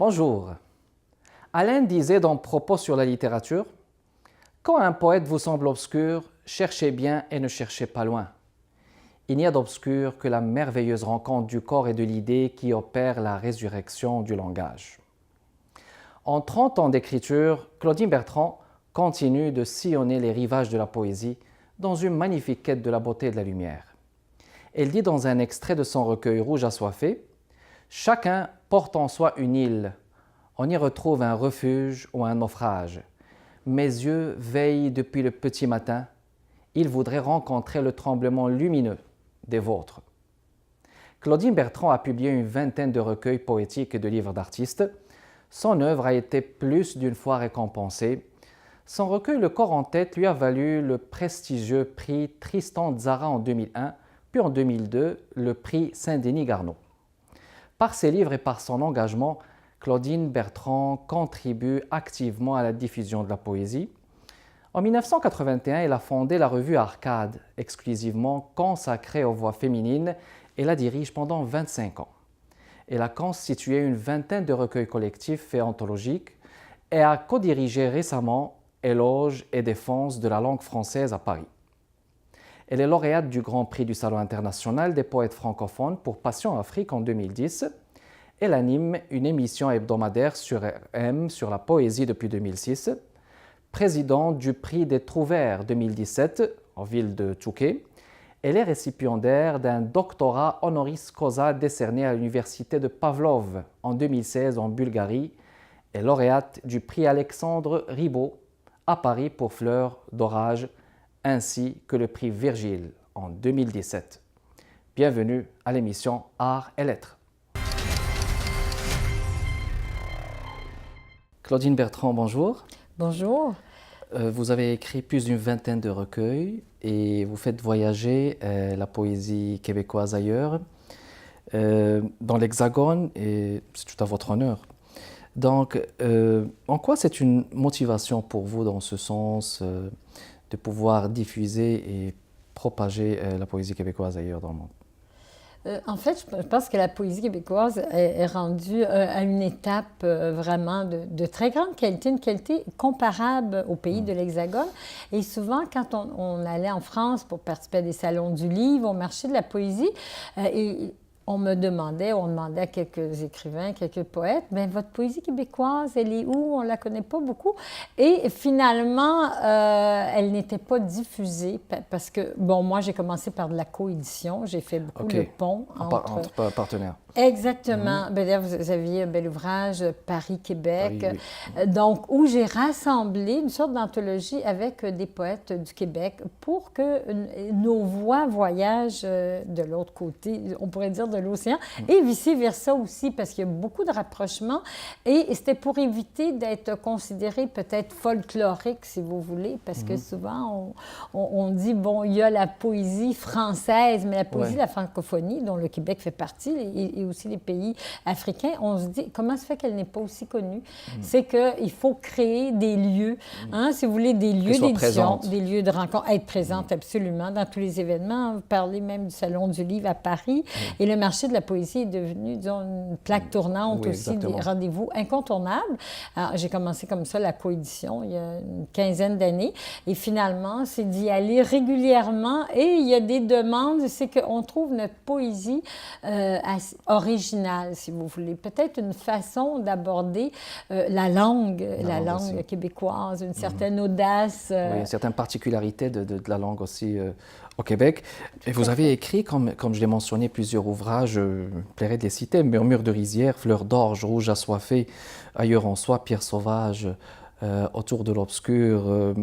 Bonjour. Alain disait dans Propos sur la littérature, « Quand un poète vous semble obscur, cherchez bien et ne cherchez pas loin. Il n'y a d'obscur que la merveilleuse rencontre du corps et de l'idée qui opère la résurrection du langage. » En 30 ans d'écriture, Claudine Bertrand continue de sillonner les rivages de la poésie dans une magnifique quête de la beauté et de la lumière. Elle dit dans un extrait de son recueil Rouge assoiffé, « Chacun porte en soi une île. On y retrouve un refuge ou un naufrage. Mes yeux veillent depuis le petit matin. Ils voudraient rencontrer le tremblement lumineux des vôtres. » Claudine Bertrand a publié une vingtaine de recueils poétiques et de livres d'artistes. Son œuvre a été plus d'une fois récompensée. Son recueil Le corps en tête lui a valu le prestigieux prix Tristan Tzara en 2001, puis en 2002, le prix Saint-Denis Garneau. Par ses livres et par son engagement, Claudine Bertrand contribue activement à la diffusion de la poésie. En 1981, elle a fondé la revue Arcade, exclusivement consacrée aux voix féminines, et la dirige pendant 25 ans. Elle a constitué une vingtaine de recueils collectifs et anthologiques et a co-dirigé récemment Éloge et défense de la langue française à Paris. Elle est lauréate du Grand Prix du Salon international des poètes francophones pour Passion Afrique en 2010. Elle anime une émission hebdomadaire sur RM sur la poésie depuis 2006, présidente du prix des Trouvères 2017 en ville de Touquet. Elle est récipiendaire d'un doctorat honoris causa décerné à l'université de Pavlov en 2016 en Bulgarie et lauréate du prix Alexandre Ribot à Paris pour Fleurs d'orage, ainsi que le prix Virgile en 2017. Bienvenue à l'émission Art et Lettres. Claudine Bertrand, bonjour. Bonjour. Vous avez écrit plus d'une vingtaine de recueils et vous faites voyager la poésie québécoise ailleurs, dans l'Hexagone, et c'est tout à votre honneur. Donc, en quoi c'est une motivation pour vous dans ce sens de pouvoir diffuser et propager la poésie québécoise ailleurs dans le monde? En fait, je pense que la poésie québécoise est rendue à une étape vraiment de très grande qualité, une qualité comparable aux pays de l'Hexagone. Et souvent, quand on allait en France pour participer à des salons du livre, au marché de la poésie, on demandait à quelques écrivains, quelques poètes, bien, votre poésie québécoise, elle est où? On ne la connaît pas beaucoup. Et finalement, elle n'était pas diffusée parce que, bon, moi, j'ai commencé par de la coédition. J'ai fait beaucoup le pont entre partenaires. Exactement. D'ailleurs, vous aviez un bel ouvrage, Paris-Québec, Paris, oui. Donc, où j'ai rassemblé une sorte d'anthologie avec des poètes du Québec pour que nos voix voyagent de l'autre côté, on pourrait dire de l'océan, et vice-versa aussi, parce qu'il y a beaucoup de rapprochements. Et c'était pour éviter d'être considéré peut-être folklorique, si vous voulez, parce que souvent, on dit, bon, il y a la poésie française, mais la poésie de la francophonie, dont le Québec fait partie, et aussi les pays africains, on se dit, comment se fait qu'elle n'est pas aussi connue? C'est qu'il faut créer des lieux, si vous voulez, des lieux d'édition, des lieux de rencontre, être présente absolument dans tous les événements. Vous parlez même du Salon du livre à Paris, et le marché de la poésie est devenu, disons, une plaque tournante aussi, des rendez-vous incontournables. Alors, j'ai commencé comme ça la coédition il y a une quinzaine d'années, et finalement, c'est d'y aller régulièrement, et il y a des demandes, c'est qu'on trouve notre poésie assez originale, si vous voulez. Peut-être une façon d'aborder la langue québécoise, une certaine audace. Oui, une certaine particularité de la langue aussi au Québec. Et vous avez écrit, comme je l'ai mentionné, plusieurs ouvrages, je plairais de les citer, Murmure de rizière, Fleur d'orge, Rouge assoiffé, Ailleurs en soi, Pierre sauvage, Autour de l'obscur.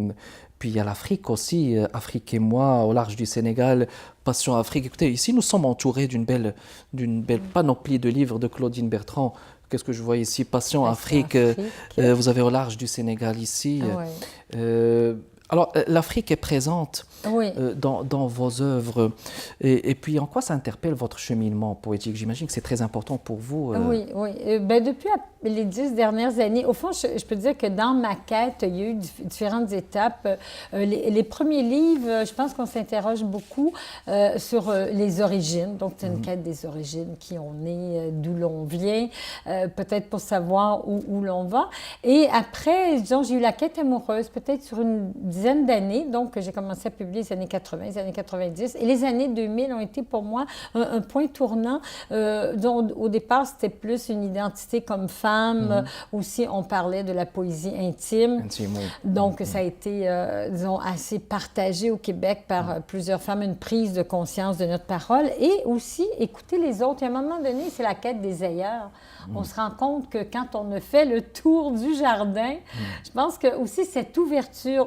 Puis il y a l'Afrique aussi, Afrique et moi, au large du Sénégal, Passion Afrique. Écoutez, ici nous sommes entourés d'une belle panoplie de livres de Claudine Bertrand. Qu'est-ce que je vois ici? Passion Afrique, vous avez au large du Sénégal ici. Alors, l'Afrique est présente Oui. dans vos œuvres. Et puis, en quoi ça interpelle votre cheminement poétique? J'imagine que c'est très important pour vous. Oui, oui. Ben, depuis les 10 dernières années, au fond, je peux dire que dans ma quête, il y a eu différentes étapes. Les premiers livres, je pense qu'on s'interroge beaucoup sur les origines. Donc, c'est une quête des origines, qui on est, d'où l'on vient, peut-être pour savoir où l'on va. Et après, disons, j'ai eu la quête amoureuse, peut-être sur une dizaine d'années. Donc, j'ai commencé à publier les années 80, les années 90. Et les années 2000 ont été pour moi un point tournant. Dont, au départ, c'était plus une identité comme femme. Aussi, on parlait de la poésie intime. Intime, oui. Donc, ça a été, disons, assez partagé au Québec par plusieurs femmes, une prise de conscience de notre parole et aussi écouter les autres. Et à un moment donné, c'est la quête des ailleurs. On se rend compte que quand on a fait le tour du jardin, je pense que aussi cette ouverture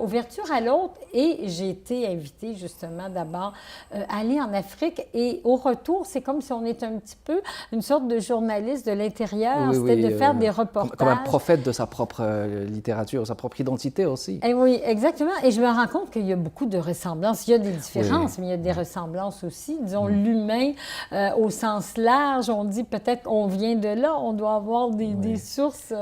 à l'autre, et j'ai été invitée justement d'abord à aller en Afrique et au retour, c'est comme si on était un petit peu une sorte de journaliste de l'intérieur, Oui, c'était de faire des reportages. Comme un prophète de sa propre littérature, sa propre identité aussi. Et oui, exactement. Et je me rends compte qu'il y a beaucoup de ressemblances. Il y a des différences, mais il y a des ressemblances aussi. Disons, l'humain, au sens large, on dit peut-être qu'on vient de là, on doit avoir des sources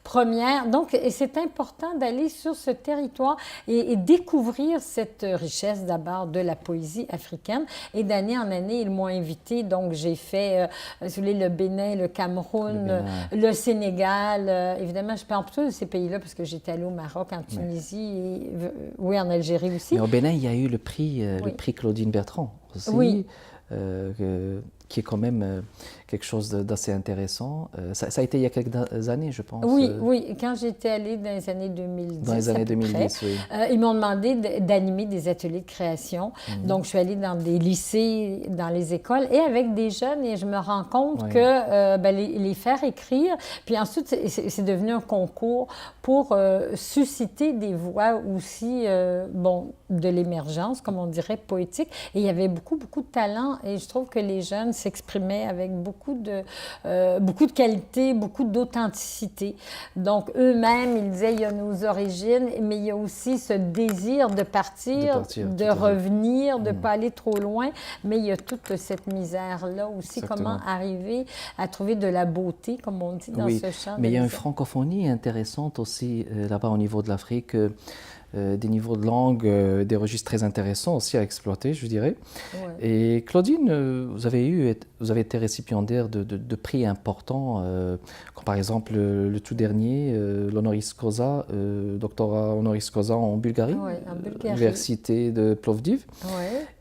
premières. Donc, c'est important d'aller sur ce territoire et découvrir cette richesse d'abord de la poésie africaine. Et d'année en année, ils m'ont invité. Donc, j'ai fait, si vous voulez, le Bénin, le Cameroun, le Sénégal. Évidemment, je parle plutôt de ces pays-là parce que j'étais allée au Maroc, en Tunisie, et, en Algérie aussi. Mais au Bénin, il y a eu le prix Claudine Bertrand aussi, qui est quand même quelque chose d'assez intéressant. Ça a été il y a quelques années, je pense. Oui. Quand j'étais allée dans les années 2010, dans les années 2010, ils m'ont demandé d'animer des ateliers de création. Donc, je suis allée dans des lycées, dans les écoles et avec des jeunes et je me rends compte que les faire écrire, puis ensuite, c'est devenu un concours pour susciter des voix aussi, de l'émergence, comme on dirait, poétique. Et il y avait beaucoup de talent et je trouve que les jeunes s'exprimaient avec beaucoup de qualité, beaucoup d'authenticité. Donc, eux-mêmes, ils disaient, il y a nos origines, mais il y a aussi ce désir de partir, de revenir, de ne pas aller trop loin, mais il y a toute cette misère-là aussi. Exactement. Comment arriver à trouver de la beauté, comme on dit, dans ce champ. Mais il y a une francophonie intéressante aussi là-bas au niveau de l'Afrique. Des niveaux de langue, des registres très intéressants aussi à exploiter, je dirais. Et Claudine, vous avez été récipiendaire de prix importants, comme par exemple le tout dernier, l'honoris causa, doctorat honoris causa en Bulgarie, l'université de Plovdiv,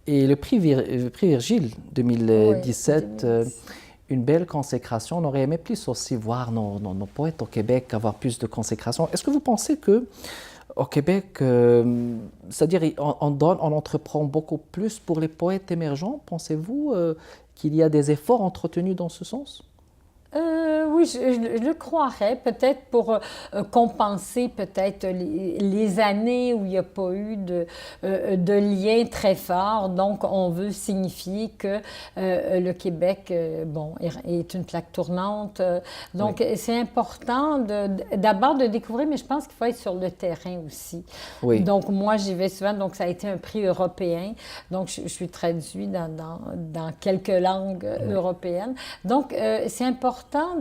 et le prix Virgile 2017. Une belle consécration. On aurait aimé plus aussi voir nos poètes au Québec avoir plus de consécration. Est-ce que vous pensez que au Québec, c'est-à-dire on entreprend beaucoup plus pour les poètes émergents? Pensez-vous qu'il y a des efforts entretenus dans ce sens? Oui, je le croirais, peut-être pour compenser peut-être les années où il n'y a pas eu de lien très fort. Donc, on veut signifier que le Québec, est une plaque tournante. Donc, c'est important d'abord de découvrir, mais je pense qu'il faut être sur le terrain aussi. Donc, moi, j'y vais souvent. Donc, ça a été un prix européen. Donc, je suis traduite dans quelques langues européennes. Donc, c'est important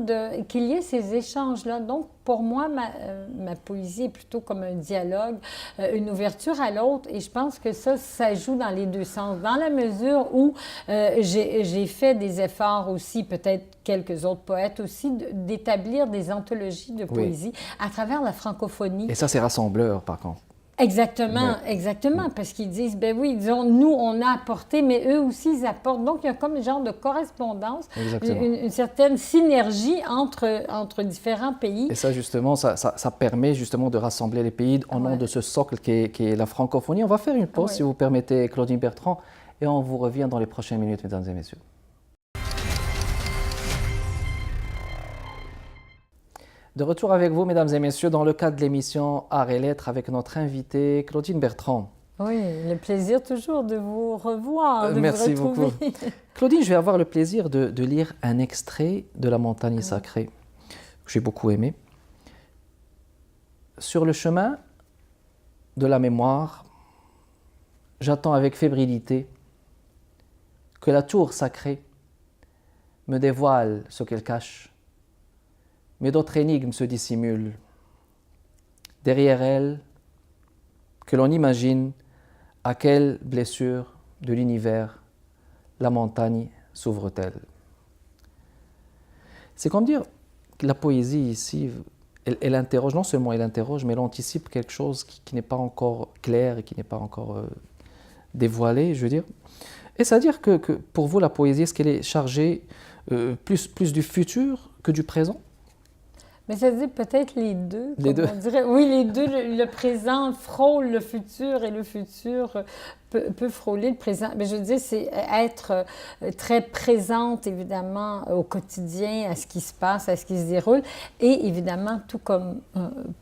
qu'il y ait ces échanges-là. Donc, pour moi, ma poésie est plutôt comme un dialogue, une ouverture à l'autre. Et je pense que ça joue dans les deux sens. Dans la mesure où j'ai fait des efforts aussi, peut-être quelques autres poètes aussi, d'établir des anthologies de poésie à travers la francophonie. Et ça, c'est rassembleur, par contre. Exactement, parce qu'ils disent, disons, nous, on a apporté, mais eux aussi, ils apportent. Donc, il y a comme un genre de correspondance, une certaine synergie entre différents pays. Et ça, justement, ça permet justement de rassembler les pays au nom de ce socle qui est la francophonie. On va faire une pause, si vous permettez, Claudine Bertrand, et on vous revient dans les prochaines minutes, mesdames et messieurs. De retour avec vous, mesdames et messieurs, dans le cadre de l'émission Art et Lettres avec notre invitée Claudine Bertrand. Oui, le plaisir toujours de vous revoir, de Merci vous retrouver. Beaucoup. Claudine, je vais avoir le plaisir de lire un extrait de La montagne sacrée, que j'ai beaucoup aimé. Sur le chemin de la mémoire, j'attends avec fébrilité que la tour sacrée me dévoile ce qu'elle cache, mais d'autres énigmes se dissimulent. Derrière elle, que l'on imagine à quelle blessure de l'univers la montagne s'ouvre-t-elle. C'est comme dire que la poésie ici, elle interroge, non seulement elle interroge, mais elle anticipe quelque chose qui n'est pas encore clair et qui n'est pas encore dévoilé, je veux dire. Et c'est-à-dire que pour vous, la poésie, est-ce qu'elle est chargée plus du futur que du présent? Mais ça dit peut-être les deux. Les deux. On dirait. Oui, les deux. Le présent frôle le futur et le futur peut frôler le présent. Mais je veux dire, c'est être très présente, évidemment, au quotidien, à ce qui se passe, à ce qui se déroule. Et évidemment, tout comme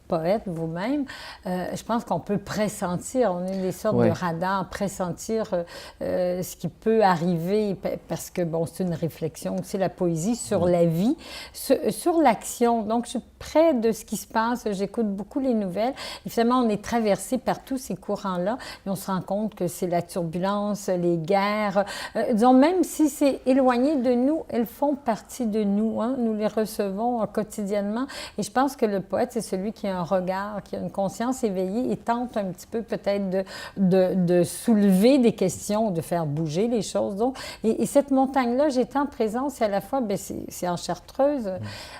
poète vous-même, je pense qu'on peut pressentir, on est des sortes de radars, pressentir ce qui peut arriver, parce que, bon, c'est une réflexion aussi, la poésie, sur la vie, sur l'action. Donc, je suis près de ce qui se passe, j'écoute beaucoup les nouvelles. Évidemment, on est traversé par tous ces courants-là, et on se rend compte que c'est la turbulence, les guerres. Disons, même si c'est éloigné de nous, elles font partie de nous. Hein? Nous les recevons quotidiennement. Et je pense que le poète, c'est celui qui a un regard, qui a une conscience éveillée et tente un petit peu peut-être de soulever des questions, de faire bouger les choses. Donc, et cette montagne-là, j'étais en présence, et à la fois, bien, c'est en Chartreuse.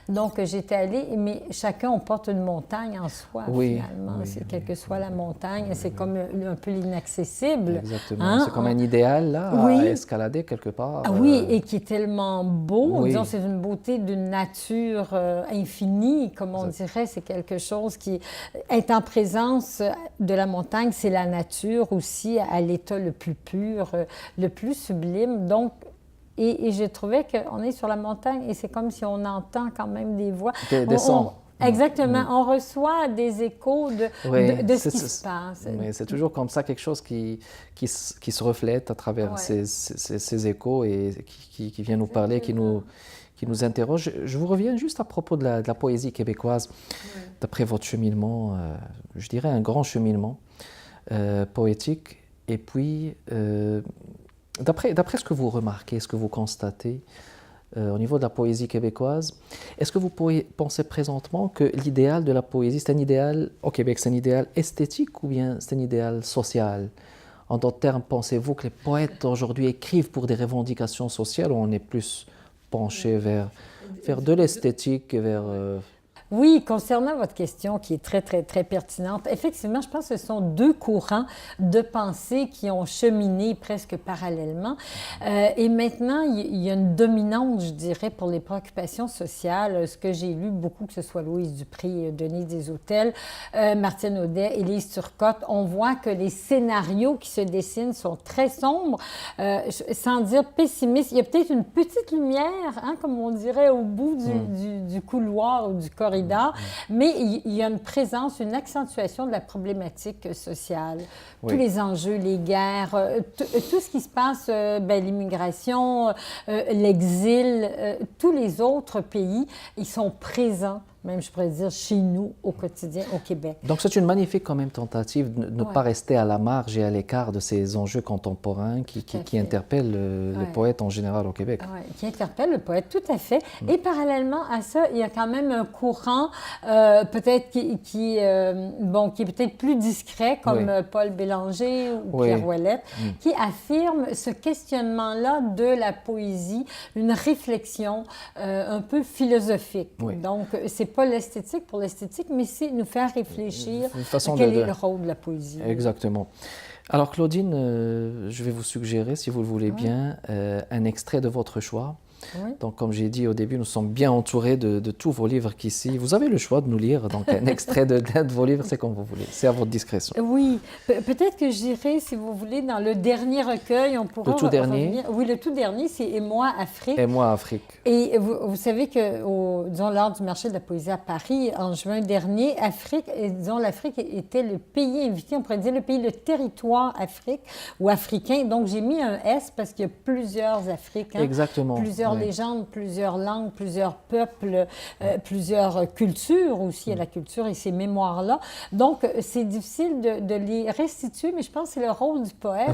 Donc, j'étais allée, mais chacun, on porte une montagne en soi, finalement. Oui, quelle que soit la montagne, c'est comme un peu l'inaccessible. Exactement. Hein? C'est comme un idéal, là, à escalader quelque part. Oui, et qui est tellement beau. Disons, c'est une beauté d'une nature infinie, comme on dirait. C'est quelque chose qui est en présence de la montagne. C'est la nature aussi, à l'état le plus pur, le plus sublime. Donc, et je trouvais qu'on est sur la montagne et c'est comme si on entend quand même des voix. Descendre. Exactement. On reçoit des échos de ce qui se passe. Mais c'est toujours comme ça, quelque chose qui se reflète à travers ces échos et qui vient nous parler, qui nous interroge. Je vous reviens juste à propos de la poésie québécoise. D'après votre cheminement, je dirais un grand cheminement poétique. Et puis, d'après ce que vous remarquez, ce que vous constatez au niveau de la poésie québécoise, est-ce que vous pensez présentement que l'idéal de la poésie, c'est un idéal, au Québec, c'est un idéal esthétique ou bien c'est un idéal social? En d'autres termes, pensez-vous que les poètes aujourd'hui écrivent pour des revendications sociales ou on est plus penché vers de l'esthétique et vers... Oui, concernant votre question qui est très, très, très pertinente, effectivement, je pense que ce sont deux courants de pensée qui ont cheminé presque parallèlement. Et maintenant, il y a une dominante, je dirais, pour les préoccupations sociales. Ce que j'ai lu beaucoup, que ce soit Louise Dupré, Denis Desautels, Martine Audet, Élise Turcotte, on voit que les scénarios qui se dessinent sont très sombres, sans dire pessimistes. Il y a peut-être une petite lumière, hein, comme on dirait, au bout du couloir ou du corridor. Mais il y a une présence, une accentuation de la problématique sociale. Tous les enjeux, les guerres, tout ce qui se passe, l'immigration, l'exil, tous les autres pays, ils sont présents, même je pourrais dire chez nous, au quotidien, au Québec. Donc c'est une magnifique quand même tentative de ne pas rester à la marge et à l'écart de ces enjeux contemporains qui interpellent les poètes en général au Québec. Oui, qui interpellent le poète, tout à fait. Et parallèlement à ça, il y a quand même un courant peut-être qui est peut-être plus discret, comme Paul Bélanger ou Pierre Ouellette, qui affirme ce questionnement-là de la poésie, une réflexion un peu philosophique. Donc, c'est pas l'esthétique pour l'esthétique, mais c'est nous faire réfléchir à quel est le rôle de la poésie. Exactement. Alors Claudine, je vais vous suggérer, si vous le voulez bien, un extrait de votre choix. Donc, comme j'ai dit au début, nous sommes bien entourés de tous vos livres qu'ici. Vous avez le choix de nous lire. Donc, un extrait d'un de vos livres, c'est comme vous voulez. C'est à votre discrétion. Oui. Peut-être que j'irai, si vous voulez, dans le dernier recueil. On pourra le tout dernier? Revenir. Oui, le tout dernier, c'est « Et moi, Afrique ». Et moi, Afrique. Et vous savez que, disons, lors du marché de la poésie à Paris, en juin dernier, l'Afrique était le pays invité, on pourrait dire le pays, le territoire Afrique ou africain. Donc, j'ai mis un S parce qu'il y a plusieurs Afriques. Hein? Exactement. Plusieurs plusieurs légendes, plusieurs langues, plusieurs peuples, plusieurs cultures aussi. Il y a la culture et ces mémoires-là. Donc, c'est difficile de les restituer, mais je pense que c'est le rôle du poète,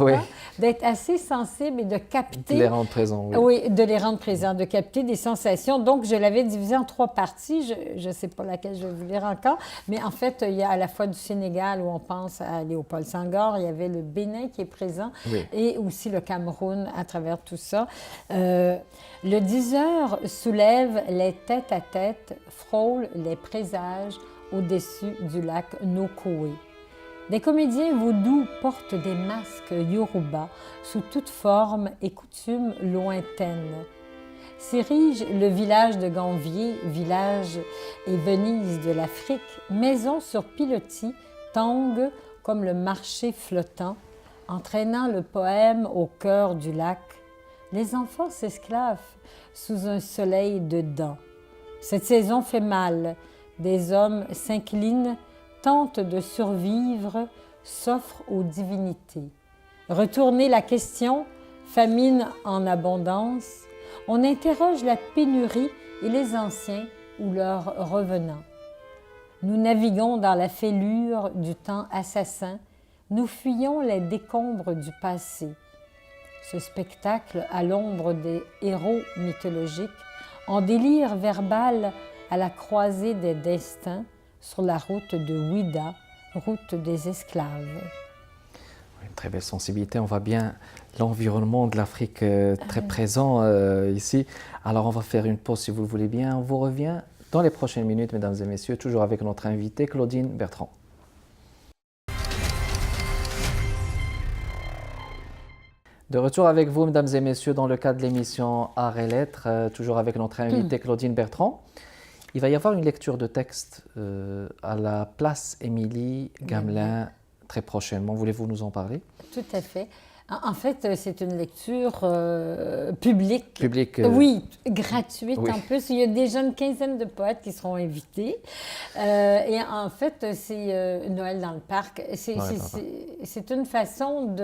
d'être assez sensible et de capter... De les rendre présents, oui. Oui, de les rendre présents, de capter des sensations. Donc, je l'avais divisé en 3 parties. Je ne sais pas laquelle je vais vous lire encore, mais en fait, il y a à la fois du Sénégal, où on pense à Léopold Senghor, il y avait le Bénin qui est présent, et aussi le Cameroun à travers tout ça. Le 10 heures soulève les tête-à-tête, frôle les présages au-dessus du lac Nokoé. Des comédiens vaudous portent des masques yoruba sous toute forme et coutume lointaines. S'érige le village de Ganvier, village et Venise de l'Afrique, maison sur pilotis, tangue comme le marché flottant, entraînant le poème au cœur du lac. Les enfants s'esclavent sous un soleil de dents. Cette saison fait mal. Des hommes s'inclinent, tentent de survivre, s'offrent aux divinités. Retourner la question, famine en abondance, on interroge la pénurie et les anciens ou leurs revenants. Nous naviguons dans la fêlure du temps assassin, nous fuyons les décombres du passé. Ce spectacle à l'ombre des héros mythologiques, en délire verbal à la croisée des destins, sur la route de Ouida, route des esclaves. Une très belle sensibilité, on voit bien l'environnement de l'Afrique très présent ici. Alors on va faire une pause si vous le voulez bien, on vous revient dans les prochaines minutes, mesdames et messieurs, toujours avec notre invitée Claudine Bertrand. De retour avec vous, mesdames et messieurs, dans le cadre de l'émission Arts et Lettres, toujours avec notre invitée Claudine Bertrand. Il va y avoir une lecture de texte à la place Émilie Gamelin très prochainement. Voulez-vous nous en parler? Tout à fait. En fait, c'est une lecture publique. Publique. Oui, gratuite en plus. Il y a déjà une quinzaine de poètes qui seront invités. Et en fait, c'est Noël dans le parc. C'est une façon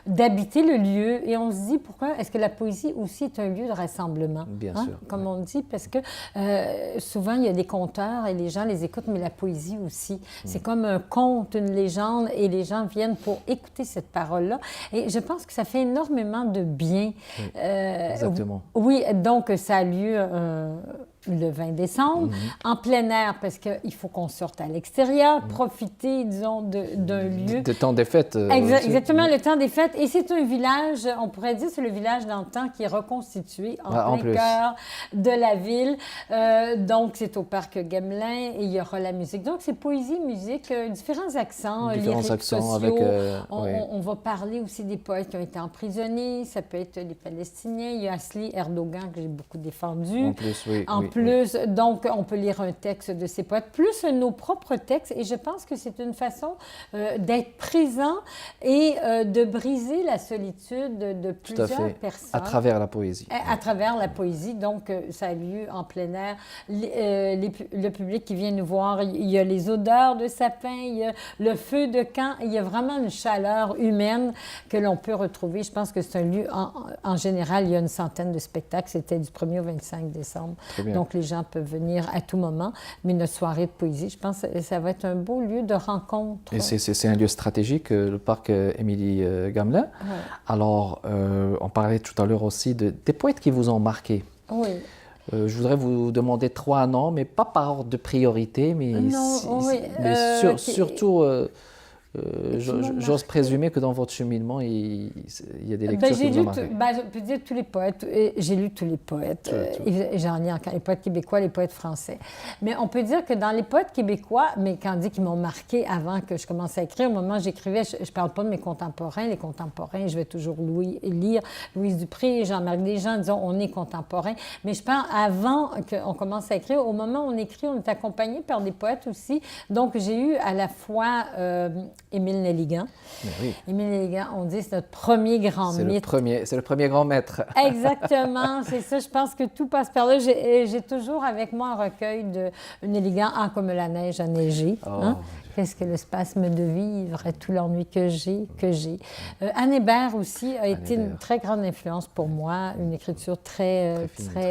d'habiter le lieu. Et on se dit, pourquoi est-ce que la poésie aussi est un lieu de rassemblement? Bien sûr. Comme on dit, parce que souvent, il y a des conteurs et les gens les écoutent, mais la poésie aussi. C'est comme un conte, une légende, et les gens viennent pour écouter cette parole-là. Et je pense que ça fait énormément de bien. Oui, exactement. Oui, donc ça a lieu le 20 décembre, en plein air, parce qu'il faut qu'on sorte à l'extérieur, profiter, disons, d'un lieu. De temps des fêtes. Exactement, le temps des fêtes. Et c'est un village, on pourrait dire, c'est le village d'antan qui est reconstitué en plein cœur de la ville. Donc, c'est au parc Gamelin et il y aura la musique. Donc, c'est poésie, musique, différents accents, lyriques, sociaux. Avec, on va parler aussi des poètes qui ont été emprisonnés. Ça peut être les Palestiniens. Il y a Asli Erdogan, que j'ai beaucoup défendu. En plus, oui. Donc, on peut lire un texte de ces poètes, plus nos propres textes. Et je pense que c'est une façon d'être présent et de briser la solitude de plusieurs personnes. À travers la poésie. À travers la poésie. Donc, ça a lieu en plein air. Le public qui vient nous voir, il y a les odeurs de sapin, il y a le feu de camp. Il y a vraiment une chaleur humaine que l'on peut retrouver. Je pense que c'est un lieu, en général, il y a une centaine de spectacles. C'était du 1er au 25 décembre. Donc, les gens peuvent venir à tout moment. Mais notre soirée de poésie, je pense que ça va être un beau lieu de rencontre. Et c'est un lieu stratégique, le parc Émilie Gamelin. Ouais. Alors, on parlait tout à l'heure aussi des poètes qui vous ont marqué. Oui. Je voudrais vous demander 3 noms, mais pas par ordre de priorité, mais, surtout... j'ose présumer que dans votre cheminement, il y a des lectures qui vous ont marqué. Je peux dire tous les poètes. J'ai lu tous les poètes. J'en ai encore les poètes québécois, les poètes français. Mais on peut dire que dans les poètes québécois, mais quand on dit qu'ils m'ont marqué avant que je commence à écrire, au moment où j'écrivais, je ne parle pas de mes contemporains. Les contemporains, je vais toujours lire Louise Dupré, Jean-Marc Desjans, disons, on est contemporains. Mais je parle avant qu'on commence à écrire. Au moment où on écrit, on est accompagné par des poètes aussi. Donc, j'ai eu à la fois Émile Nelligan. Mais oui. Émile Nelligan, on dit c'est notre premier grand mythe. C'est le premier grand maître. Exactement, c'est ça. Je pense que tout passe par là. J'ai toujours avec moi un recueil de Nelligan, comme la neige a neigé. Oh, Hein? Qu'est-ce que le spasme de vivre et tout l'ennui que j'ai. Anne Hébert aussi a été une très grande influence pour moi, une écriture très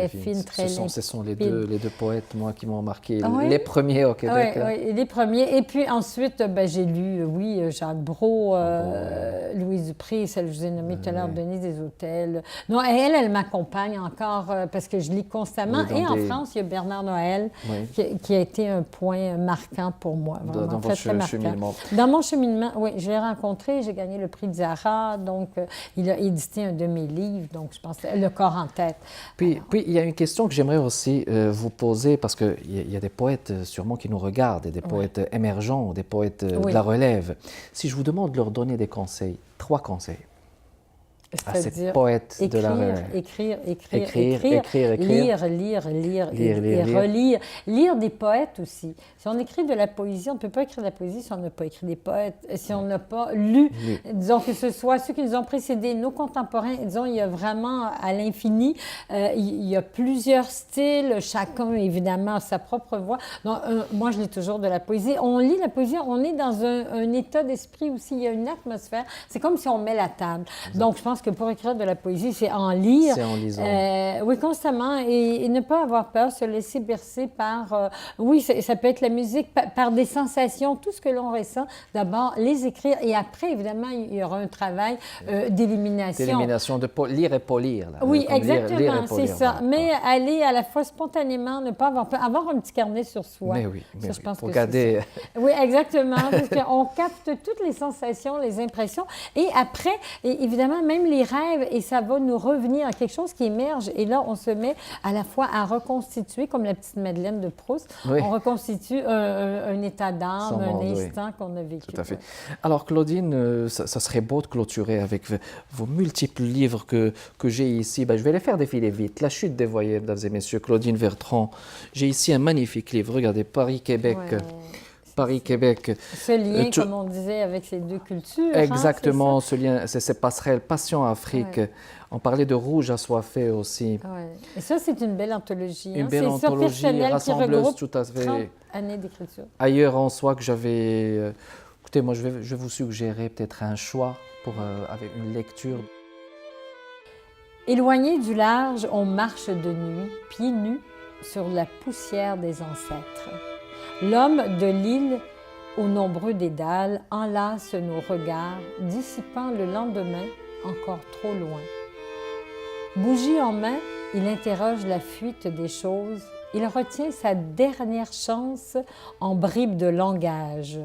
fine, très limpide. Ce sont les deux poètes, moi, qui m'ont marqué, les premiers au Québec. Oui, les premiers. Et puis ensuite, j'ai lu, Jacques Brault, Louise Dupré, celle que je vous ai nommée tout à l'heure, Denise Desautels. Non, elle m'accompagne encore parce que je lis constamment. Et en France, il y a Bernard Noël qui a été un point marquant pour moi. Dans votre cheminement. Dans mon cheminement, oui, je l'ai rencontré, j'ai gagné le prix de Zara, donc il a édité un de mes livres, donc je pense Le corps en tête. Puis il y a une question que j'aimerais aussi vous poser, parce qu'il y a des poètes sûrement qui nous regardent, et des poètes émergents, des poètes de la relève. Si je vous demande de leur donner des conseils, 3 conseils à ces poètes de la relève. Écrire, lire et relire. Lire des poètes aussi. Si on écrit de la poésie, on ne peut pas écrire de la poésie si on n'a pas écrit des poètes, si on n'a pas lu. Disons que ce soit ceux qui nous ont précédés, nos contemporains, disons, il y a vraiment à l'infini, il y a plusieurs styles, chacun évidemment a sa propre voix. Donc, moi, je lis toujours de la poésie. On lit la poésie, on est dans un état d'esprit aussi, il y a une atmosphère. C'est comme si on met la table. Exact. Donc, je pense que pour écrire de la poésie, c'est en lire. C'est en lisant. Oui, constamment. Et ne pas avoir peur, se laisser bercer par... ça peut être la musique, par des sensations, tout ce que l'on ressent. D'abord, les écrire. Et après, évidemment, il y aura un travail d'élimination. D'élimination, de lire et polir. Là. Oui, exactement, c'est ça. Voilà. Mais aller à la fois spontanément, ne pas avoir peur, avoir un petit carnet sur soi. Mais oui, ça, je pense pour garder... Oui, exactement, parce qu'on capte toutes les sensations, les impressions. Et après, évidemment, même les rêves, et ça va nous revenir à quelque chose qui émerge. Et là, on se met à la fois à reconstituer, comme la petite Madeleine de Proust, on reconstitue un état d'âme, un instant qu'on a vécu. Tout à fait. Alors, Claudine, ça serait beau de clôturer avec vos multiples livres que j'ai ici. Je vais les faire défiler vite. La chute dévoyée, mesdames et messieurs, Claudine Bertrand. J'ai ici un magnifique livre. Regardez, Paris-Québec. Paris-Québec. Ce lien, comme on disait, avec ces deux cultures. Exactement, ce lien, c'est ces passerelles. Passion Afrique. On parlait de Rouge assoiffé aussi. Et ça, c'est une belle anthologie. Une belle anthologie rassembleuse, tout à fait. 30 années d'écriture. Ailleurs en soi que j'avais... écoutez, moi, je vais vous suggérer peut-être un choix avec une lecture. Éloigné du large, on marche de nuit, pieds nus, sur la poussière des ancêtres. L'homme de l'île, aux nombreux dédales, enlace nos regards, dissipant le lendemain encore trop loin. Bougie en main, il interroge la fuite des choses, il retient sa dernière chance en bribes de langage.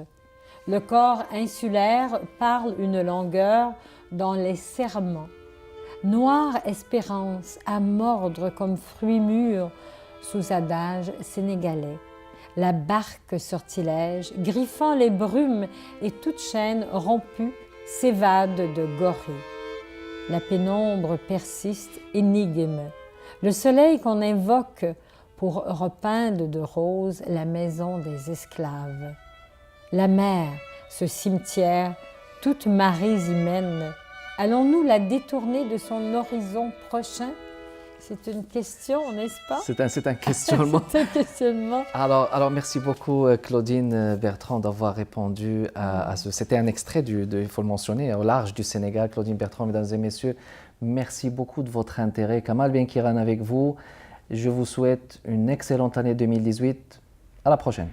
Le corps insulaire parle une langueur dans les serments. Noire espérance à mordre comme fruit mûr sous adage sénégalais. La barque sortilège, griffant les brumes et toute chaîne rompue, s'évade de Gorée. La pénombre persiste, énigme. Le soleil qu'on invoque pour repeindre de rose la maison des esclaves. La mer, ce cimetière, toutes marées y mènent. Allons-nous la détourner de son horizon prochain? C'est une question, n'est-ce pas? C'est un questionnement. C'est un questionnement. Alors, merci beaucoup, Claudine Bertrand, d'avoir répondu à ce... C'était un extrait, il faut le mentionner, au large du Sénégal. Claudine Bertrand, mesdames et messieurs, merci beaucoup de votre intérêt. Kamal Benkiran avec vous. Je vous souhaite une excellente année 2018. À la prochaine.